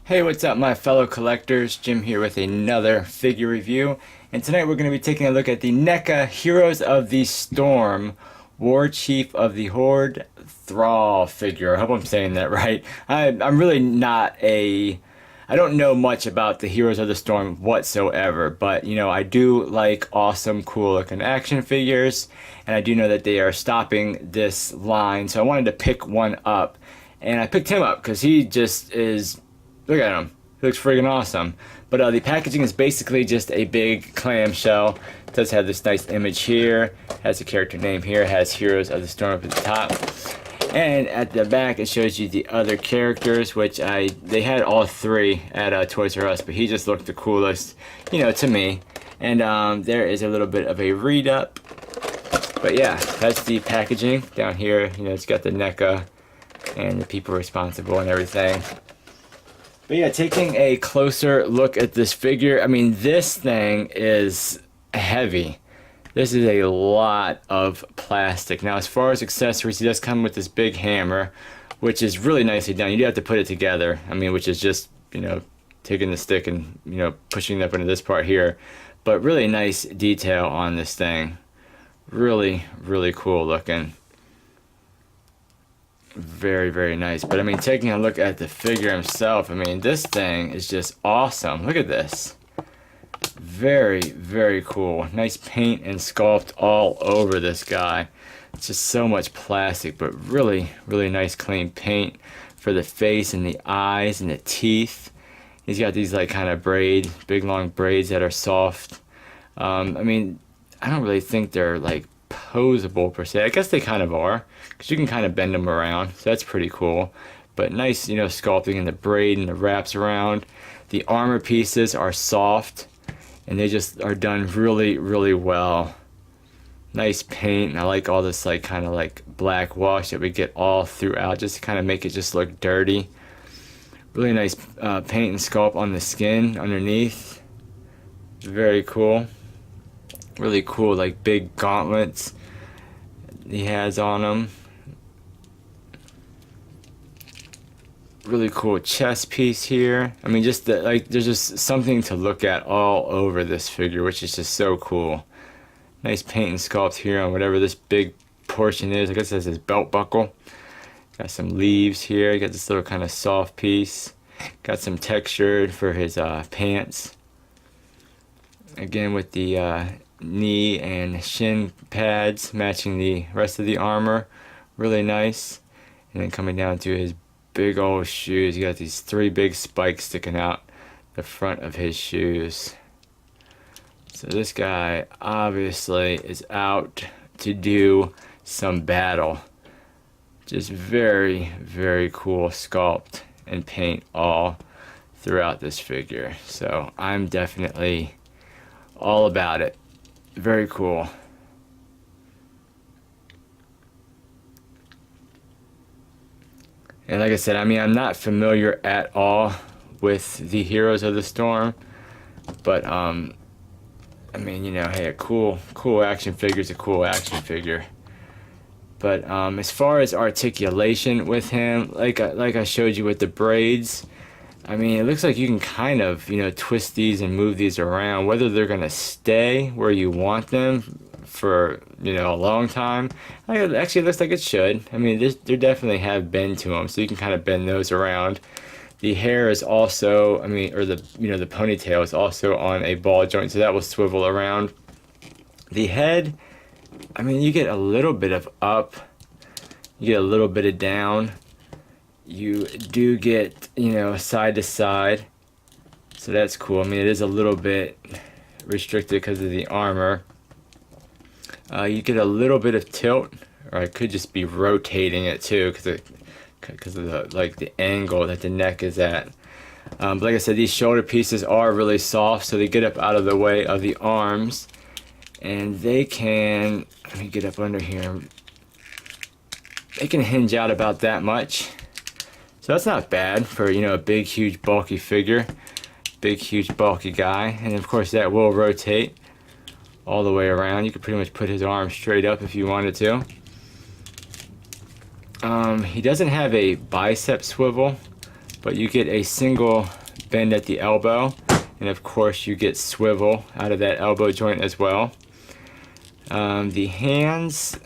Hey, what's up my fellow collectors? Jim here with another figure review. And tonight we're going to be taking a look at the NECA Heroes of the Storm War Chief of the Horde Thrall figure. I hope I'm saying that right. I'm really not a... I don't know much about the Heroes of the Storm whatsoever, but you know, I do like awesome, cool looking action figures, and I do know that they are stopping this line, so I wanted to pick one up. And I picked him up because he just is... Look at him. He looks friggin' awesome. But the packaging is basically just a big clamshell. It does have this nice image here. Has the character name here. Has Heroes of the Storm up at the top. And at the back it shows you the other characters, which they had all three at Toys R Us, but he just looked the coolest, you know, to me. And there is a little bit of a read up. But yeah, that's the packaging down here. You know, it's got the NECA and the people responsible and everything. But yeah, taking a closer look at this figure, I mean, this thing is heavy. This is a lot of plastic. Now, as far as accessories, he does come with this big hammer, which is really nicely done. You do have to put it together. I mean, which is just, you know, taking the stick and, you know, pushing it up into this part here. But really nice detail on this thing. Really, really cool looking. Very, very nice. But I mean, taking a look at the figure himself, I mean, this thing is just awesome. Look at this. Very, very cool. Nice paint and sculpt all over this guy. It's just so much plastic, but really, really nice clean paint for the face and the eyes and the teeth. He's got these like kind of braids, big long braids that are soft. I mean, I don't really think they're like posable per se. I guess they kind of are, because you can kind of bend them around, so that's pretty cool. But nice, you know, sculpting in the braid and the wraps around. The armor pieces are soft, and they just are done really, really well. Nice paint, and I like all this like kind of like black wash that we get all throughout, just to kind of make it just look dirty. Really nice paint and sculpt on the skin underneath. Very cool. Really cool, like big gauntlets he has on him. Really cool chest piece here. I mean, just the, like, there's just something to look at all over this figure, which is just so cool. Nice paint and sculpt here on whatever this big portion is. I guess that's his belt buckle. Got some leaves here. You got this little kind of soft piece. Got some textured for his pants. Again with the knee and shin pads matching the rest of the armor. Really nice. And then coming down to his big old shoes, you got these three big spikes sticking out the front of his shoes. So this guy obviously is out to do some battle. Just very, very cool sculpt and paint all throughout this figure. So I'm definitely all about it. Very cool. And like I said, I mean, I'm not familiar at all with the Heroes of the Storm, but I mean, you know, hey, a cool action figure is a cool action figure. But as far as articulation with him, like I showed you with the braids, I mean, it looks like you can kind of, you know, twist these and move these around. Whether they're going to stay where you want them for, you know, a long time, it actually looks like it should. I mean, there definitely have bend to them, so you can kind of bend those around. The hair is also, I mean, or the, you know, the ponytail is also on a ball joint, so that will swivel around. The head, I mean, you get a little bit of up, you get a little bit of down. You do get, you know, side to side, so that's cool. I mean, it is a little bit restricted because of the armor. You get a little bit of tilt, or I could just be rotating it too, because of the, like, the angle that the neck is at. But like I said, these shoulder pieces are really soft, so they get up out of the way of the arms, and they can, let me get up under here, they can hinge out about that much. So that's not bad for, you know, a big, huge, bulky figure. Big, huge, bulky guy. And of course that will rotate all the way around. You could pretty much put his arm straight up if you wanted to. He doesn't have a bicep swivel, but you get a single bend at the elbow, and of course you get swivel out of that elbow joint as well. The hands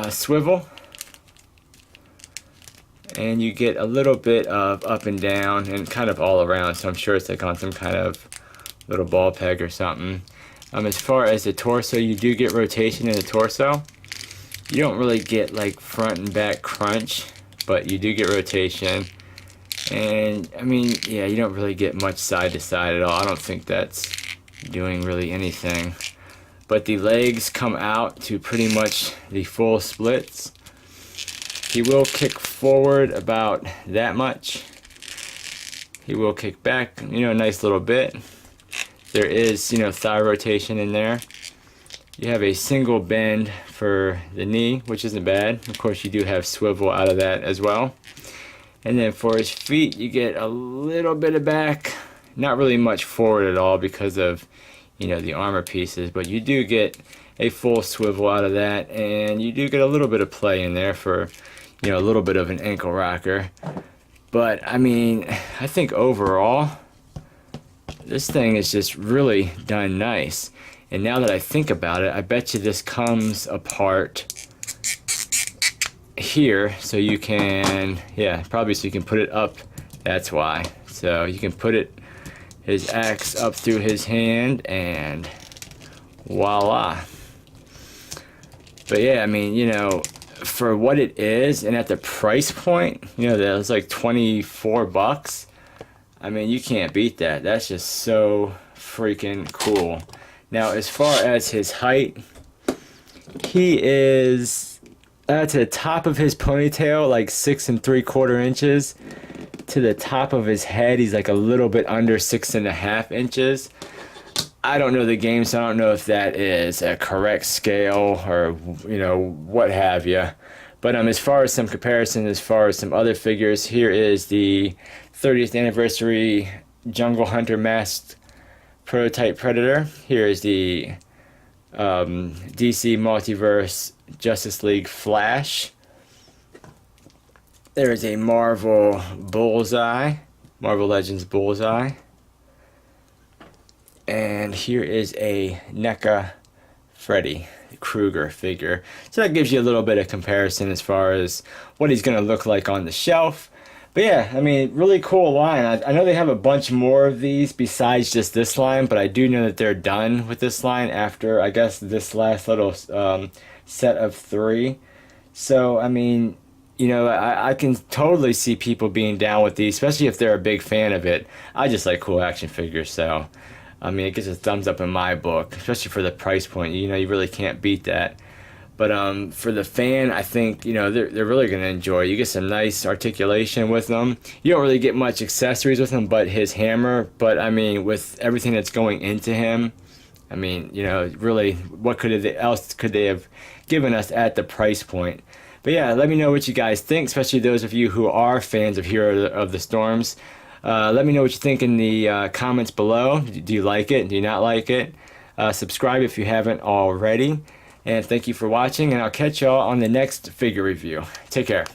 swivel, and you get a little bit of up and down and kind of all around, so I'm sure it's like on some kind of little ball peg or something. As far as the torso, you do get rotation in the torso. You don't really get like front and back crunch, but you do get rotation. And I mean, yeah, you don't really get much side to side at all. I don't think that's doing really anything. But the legs come out to pretty much the full splits. He will kick forward about that much. He will kick back, you know, a nice little bit. There is, you know, thigh rotation in there. You have a single bend for the knee, which isn't bad. Of course, you do have swivel out of that as well. And then for his feet, you get a little bit of back. Not really much forward at all because of, you know, the armor pieces. But you do get a full swivel out of that. And you do get a little bit of play in there for, you know, a little bit of an ankle rocker. But, I mean, I think overall, this thing is just really done nice. And now that I think about it, I bet you this comes apart here, so you can, yeah, probably so you can put it up. That's why. So you can put it, his axe up through his hand, and voila. But yeah, I mean, you know, for what it is, and at the price point, you know, that was like 24 bucks. I mean, you can't beat that. That's just so freaking cool. Now, as far as his height, he is to the top of his ponytail, like 6 3/4 inches. To the top of his head, he's like a little bit under 6.5 inches. I don't know the game, so I don't know if that is a correct scale or, you know, what have you. But as far as some comparison, as far as some other figures, here is the 30th anniversary Jungle Hunter masked prototype Predator. Here is the DC Multiverse Justice League Flash. There is a Marvel Bullseye, Marvel Legends Bullseye. And here is a NECA Freddy Krueger figure. So that gives you a little bit of comparison as far as what he's going to look like on the shelf. But yeah, I mean, really cool line. I know they have a bunch more of these besides just this line, but I do know that they're done with this line after, I guess, this last little set of 3. So, I mean, you know, I can totally see people being down with these, especially if they're a big fan of it. I just like cool action figures, so, I mean, it gets a thumbs up in my book, especially for the price point. You know, you really can't beat that. But for the fan, I think, you know, they're really going to enjoy it. You get some nice articulation with them. You don't really get much accessories with him but his hammer. But, I mean, with everything that's going into him, I mean, you know, really, what else could they have given us at the price point? But, yeah, let me know what you guys think, especially those of you who are fans of Hero of the Storms. Let me know what you think in the comments below. Do you like it? Do you not like it? Subscribe if you haven't already. And thank you for watching, and I'll catch y'all on the next figure review. Take care.